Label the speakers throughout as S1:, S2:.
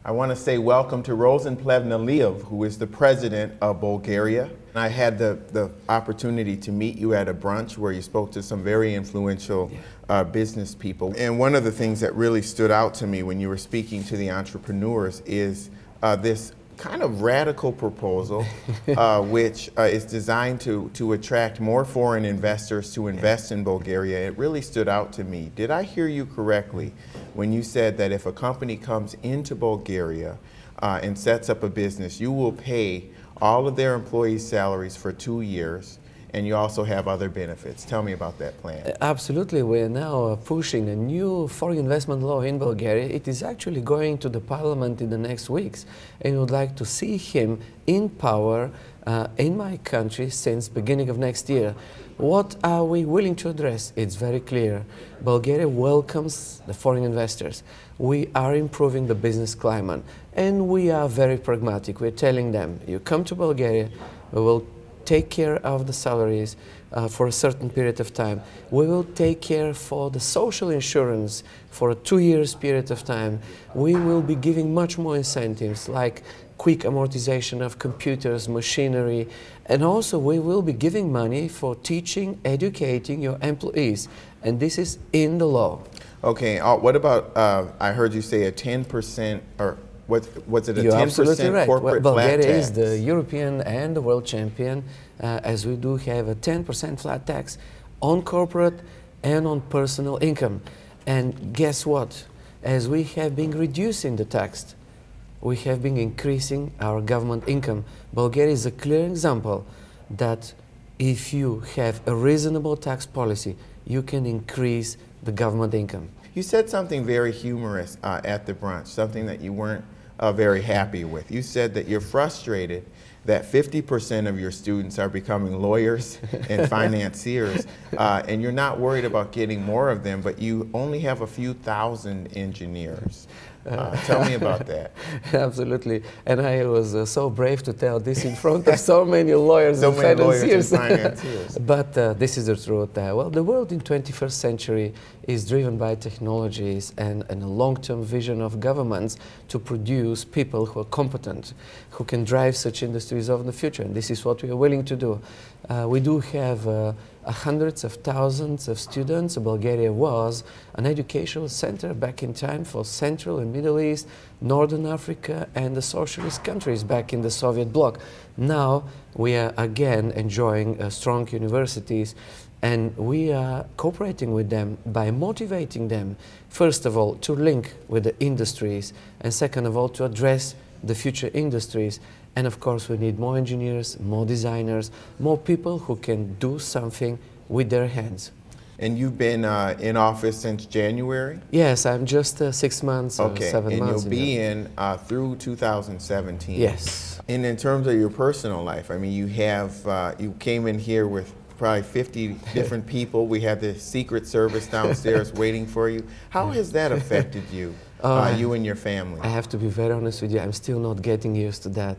S1: I want to say welcome to Rosen Plevneliev, who is the president of Bulgaria. I had the opportunity to meet you at a brunch where you spoke to some very influential business people. And one of the things that really stood out to me when you were speaking to the entrepreneurs is this kind of radical proposal, which is designed to attract more foreign investors to invest in Bulgaria. It really stood out to me. Did I hear you correctly when you said that if a company comes into Bulgaria and sets up a business, you will pay all of their employees' salaries for 2 years, and you also have other benefits? Tell me about that plan.
S2: Absolutely. We are now pushing a new foreign investment law in Bulgaria. It is actually going to the parliament in the next weeks, and we would like to see him in power in my country since beginning of next year. What are we willing to address? It's very clear. Bulgaria welcomes the foreign investors. We are improving the business climate, and we are very pragmatic. We're telling them, you come to Bulgaria, we will take care of the salaries for a certain period of time. We will take care for the social insurance for a 2 years period of time. We will be giving much more incentives like quick amortization of computers, machinery, and also we will be giving money for teaching, educating your employees, and this is in the law.
S1: Okay, what about, I heard you say a 10% or was it a 10%
S2: right.
S1: corporate
S2: Bulgaria
S1: flat tax?
S2: is the European and the world champion, as we do have a 10% flat tax on corporate and on personal income. And guess what? As we have been reducing the tax, we have been increasing our government income. Bulgaria is a clear example that if you have a reasonable tax policy, you can increase the government income.
S1: You said something very humorous at the brunch, something that you weren't very happy with. You said that you're frustrated that 50% of your students are becoming lawyers and financiers, and you're not worried about getting more of them, but you only have a few thousand engineers. Tell me about that.
S2: Absolutely. And I was so brave to tell this in front of so many lawyers and financiers. But this is the truth. Well, the world in 21st century is driven by technologies and a long-term vision of governments to produce people who are competent, who can drive such industries of the future. And this is what we are willing to do. We do have hundreds of thousands of students. Bulgaria was an educational center back in time for Central and Middle East, Northern Africa, and the socialist countries back in the Soviet bloc. Now we are again enjoying strong universities, and we are cooperating with them by motivating them, first of all, to link with the industries, and second of all, to address the future industries. And of course, we need more engineers, more designers, more people who can do something with their hands.
S1: And you've been in office since January?
S2: Yes, I'm just 6 months or 7 months.
S1: And you'll be in through 2017.
S2: Yes.
S1: And in terms of your personal life, I mean, you have, you came in here with probably 50 different people. We had the Secret Service downstairs waiting for you. How has that affected you, you and your family?
S2: I have to be very honest with you, I'm still not getting used to that.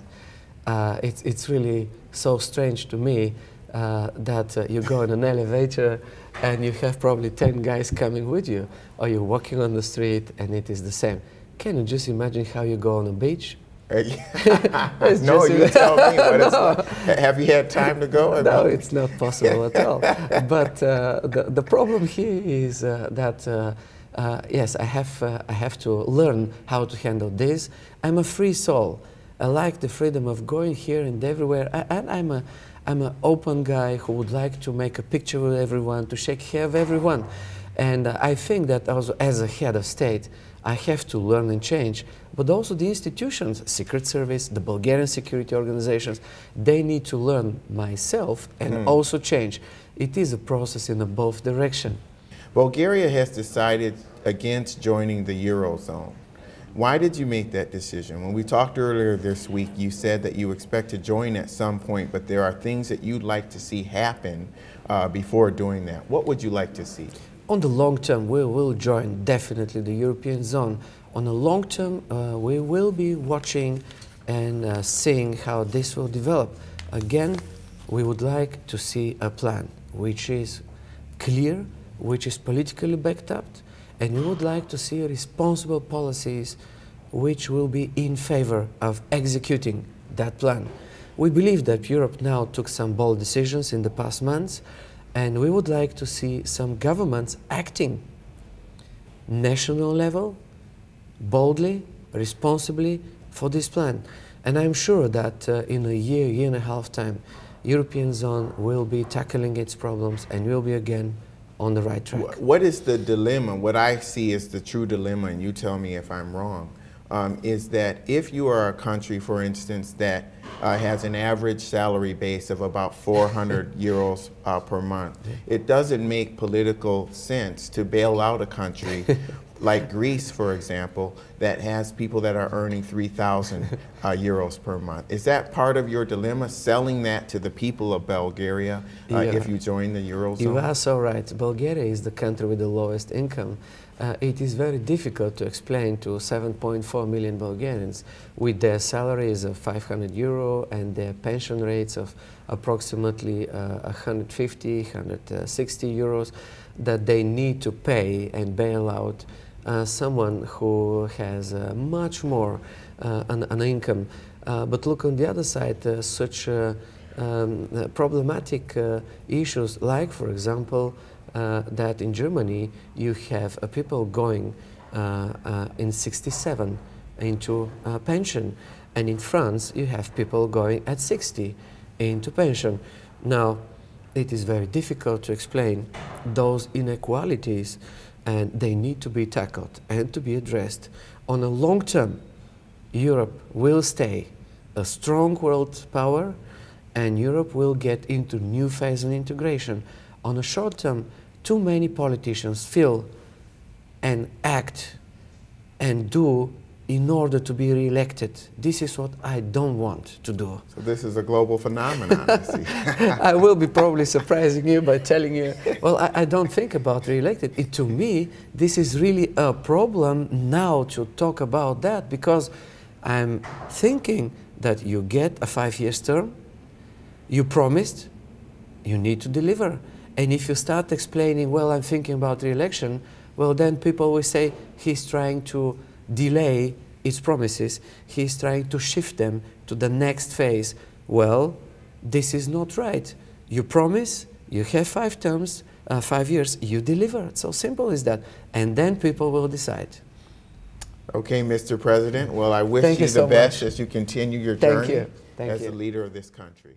S2: It's really so strange to me that you go in an elevator and you have probably 10 guys coming with you, or you're walking on the street and it is the same. Can you just imagine how you go on a beach?
S1: No, you tell me. But have you had time to go?
S2: No, it's not possible at all. But the problem here is that yes, I have to learn how to handle this. I'm a free soul. I like the freedom of going here and everywhere. And I'm an open guy who would like to make a picture with everyone, to shake hands with everyone. And I think that also as a head of state, I have to learn and change. But also the institutions, Secret Service, the Bulgarian security organizations, they need to learn myself and also change. It is a process in both directions.
S1: Bulgaria has decided against joining the Eurozone. Why did you make that decision? When we talked earlier this week, you said that you expect to join at some point, but there are things that you'd like to see happen before doing that. What would you like to see?
S2: On the long term, we will join definitely the European zone. On the long term, we will be watching and seeing how this will develop. Again, we would like to see a plan which is clear, which is politically backed up, and we would like to see responsible policies which will be in favor of executing that plan. We believe that Europe now took some bold decisions in the past months, and we would like to see some governments acting national level, boldly, responsibly for this plan. And I'm sure that in a year and a half time, European zone will be tackling its problems and will be again on the right track.
S1: What is the dilemma? What I see is the true dilemma, and you tell me if I'm wrong, is that if you are a country, for instance, that has an average salary base of about 400 euros per month, it doesn't make political sense to bail out a country like Greece, for example, that has people that are earning 3,000 euros per month. Is that part of your dilemma, selling that to the people of Bulgaria if you join the Eurozone?
S2: You are so right. Bulgaria is the country with the lowest income. It is very difficult to explain to 7.4 million Bulgarians with their salaries of 500 euro and their pension rates of approximately 150, 160 euros that they need to pay and bail out someone who has much more an income. But look on the other side, such problematic issues like, for example, that in Germany you have people going in 67 into pension, and in France you have people going at 60 into pension. Now, it is very difficult to explain those inequalities, and they need to be tackled and to be addressed. On a long term, Europe will stay a strong world power, and Europe will get into new phase of integration. On a short term, too many politicians feel and act and do in order to be re-elected. This is what I don't want to do.
S1: So this is a global phenomenon, I see.
S2: I will be probably surprising you by telling you, well, I don't think about re-elected. To me, this is really a problem now to talk about that, because I'm thinking that you get a 5-year term, you promised, you need to deliver. And if you start explaining, well, I'm thinking about re-election, well, then people will say he's trying to delay its promises, he's trying to shift them to the next phase. Well, this is not right. You promise, you have 5 terms, 5 years, you deliver. It's so simple as that. And then people will decide.
S1: Okay, Mr. President. Well, I wish you the best as you continue your journey as the leader of this country.